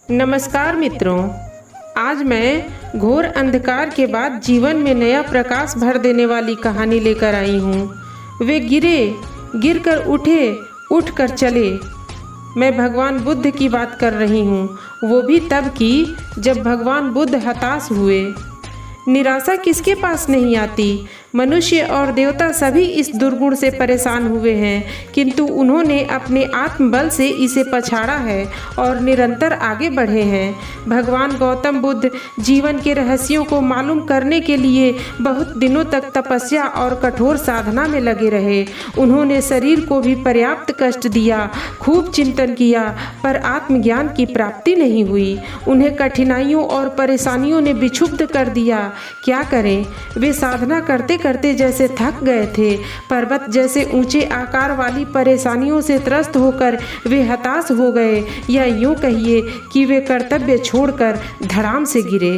नमस्कार मित्रों, आज मैं घोर अंधकार के बाद जीवन में नया प्रकाश भर देने वाली कहानी लेकर आई हूँ। वे गिरे, गिरकर उठे, उठकर चले। मैं भगवान बुद्ध की बात कर रही हूँ, वो भी तब की जब भगवान बुद्ध हताश हुए। निराशा किसके पास नहीं आती। मनुष्य और देवता सभी इस दुर्गुण से परेशान हुए हैं, किंतु उन्होंने अपने आत्मबल से इसे पछाड़ा है और निरंतर आगे बढ़े हैं। भगवान गौतम बुद्ध जीवन के रहस्यों को मालूम करने के लिए बहुत दिनों तक तपस्या और कठोर साधना में लगे रहे। उन्होंने शरीर को भी पर्याप्त कष्ट दिया, खूब चिंतन किया, पर आत्मज्ञान की प्राप्ति नहीं हुई। उन्हें कठिनाइयों और परेशानियों ने विक्षुब्ध कर दिया। क्या करें, वे साधना करते करते जैसे थक गए थे। पर्वत जैसे ऊंचे आकार वाली परेशानियों से त्रस्त होकर वे हताश हो गए, या यूं कहिए कि वे कर्तव्य छोड़कर धड़ाम से गिरे।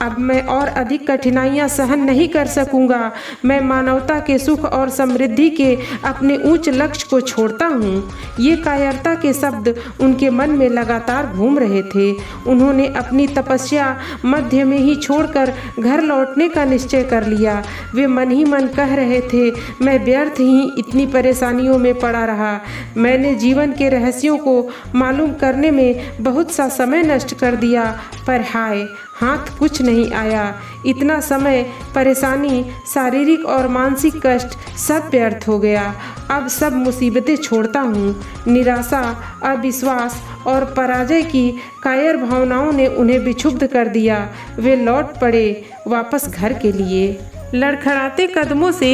अब मैं और अधिक कठिनाइयां सहन नहीं कर सकूंगा। मैं मानवता के सुख और समृद्धि के अपने उच्च लक्ष्य को छोड़ता हूँ। ये कायरता के शब्द उनके मन में लगातार घूम रहे थे। उन्होंने अपनी तपस्या मध्य में ही छोड़कर घर लौटने का निश्चय कर लिया। वे मन ही मन कह रहे थे, मैं व्यर्थ ही इतनी परेशानियों में पड़ा रहा। मैंने जीवन के रहस्यों को मालूम करने में बहुत सा समय नष्ट कर दिया, पर हाय, हाथ कुछ नहीं आया। इतना समय, परेशानी, शारीरिक और मानसिक कष्ट सब व्यर्थ हो गया। अब सब मुसीबतें छोड़ता हूँ। निराशा, अविश्वास और पराजय की कायर भावनाओं ने उन्हें विक्षुब्ध कर दिया। वे लौट पड़े वापस घर के लिए। लड़खड़ाते कदमों से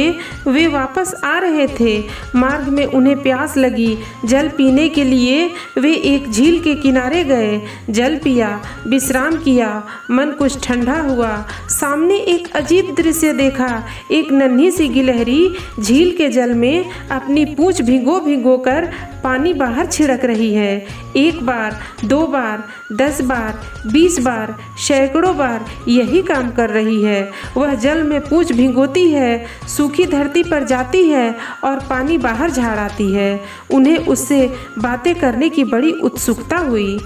वे वापस आ रहे थे। मार्ग में उन्हें प्यास लगी। जल पीने के लिए वे एक झील के किनारे गए। जल पिया, विश्राम किया, मन कुछ ठंडा हुआ। सामने एक अजीब दृश्य देखा। एक नन्ही सी गिलहरी झील के जल में अपनी पूंछ भिगो भिगो कर पानी बाहर छिड़क रही है। एक बार, 2 बार, 10 बार, 20 बार, सैकड़ों बार यही काम कर रही है। वह जल में पूंछ भिगोती है, सूखी धरती पर जाती है और पानी बाहर झाड़ाती है। उन्हें उससे बातें करने की बड़ी उत्सुकता हुई।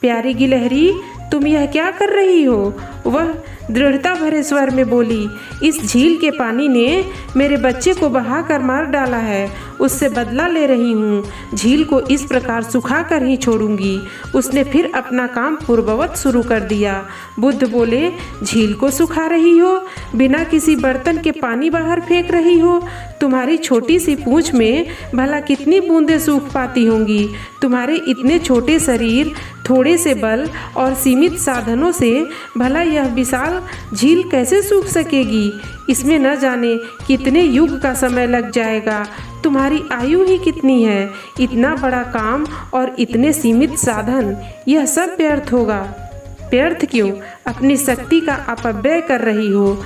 प्यारी गिलहरी, तुम यह क्या कर रही हो? वह दृढ़ता भरे स्वर में बोली। इस झील के पानी ने मेरे बच्चे को बहाकर मार डाला है, उससे बदला ले रही हूँ। झील को इस प्रकार सुखा कर ही छोड़ूंगी। उसने फिर अपना काम पूर्ववत शुरू कर दिया। बुद्ध बोले, झील को सुखा रही हो? बिना किसी बर्तन के पानी बाहर फेंक रही हो? तुम्हारी छोटी सी पूंछ में भला कितनी बूंदें सूख पाती होंगी? तुम्हारे इतने छोटे शरीर, थोड़े से बल और सीमित साधनों से भला यह विशाल झील कैसे सूख सकेगी? इसमें न जाने कितने युग का समय लग जाएगा। तुम्हारी आयु ही कितनी है? इतना बड़ा काम और इतने सीमित साधन, यह सब व्यर्थ होगा। व्यर्थ क्यों? अपनी शक्ति का अपव्यय कर रही हो।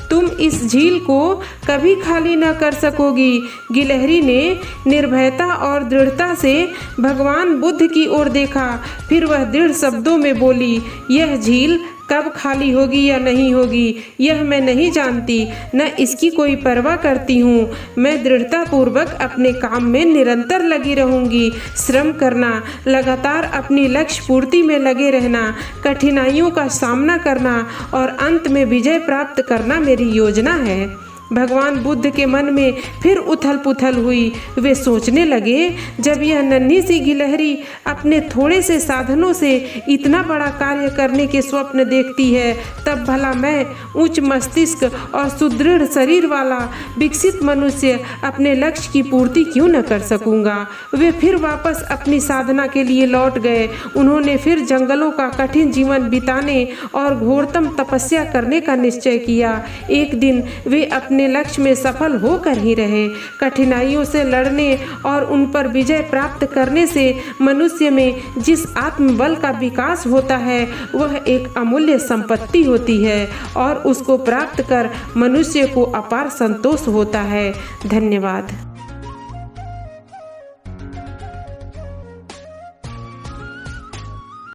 तुम इस झील को कभी खाली न कर सकोगी। गिलहरी ने निर्भयता और दृढ़ता से भगवान बुद्ध की ओर देखा। फिर वह दृढ़ शब्दों में बोली, यह झील कब खाली होगी या नहीं होगी, यह मैं नहीं जानती, न इसकी कोई परवाह करती हूँ। मैं दृढ़तापूर्वक अपने काम में निरंतर लगी रहूँगी। श्रम करना, लगातार अपनी लक्ष्य पूर्ति में लगे रहना, कठिनाइयों का सामना करना और अंत में विजय प्राप्त करना मेरी योजना है। भगवान बुद्ध के मन में फिर उथल पुथल हुई। वे सोचने लगे, जब यह नन्ही सी गिलहरी अपने थोड़े से साधनों से इतना बड़ा कार्य करने के स्वप्न देखती है, तब भला मैं, उच्च मस्तिष्क और सुदृढ़ शरीर वाला विकसित मनुष्य, अपने लक्ष्य की पूर्ति क्यों न कर सकूंगा? वे फिर वापस अपनी साधना के लिए लौट गए। उन्होंने फिर जंगलों का कठिन जीवन बिताने और घोरतम तपस्या करने का निश्चय किया। एक दिन वे अपने लक्ष्य में सफल होकर ही रहे। कठिनाइयों से लड़ने और उन पर विजय प्राप्त करने से मनुष्य में जिस आत्मबल का विकास होता है, वह एक अमूल्य संपत्ति होती है और उसको प्राप्त कर मनुष्य को अपार संतोष होता है। धन्यवाद।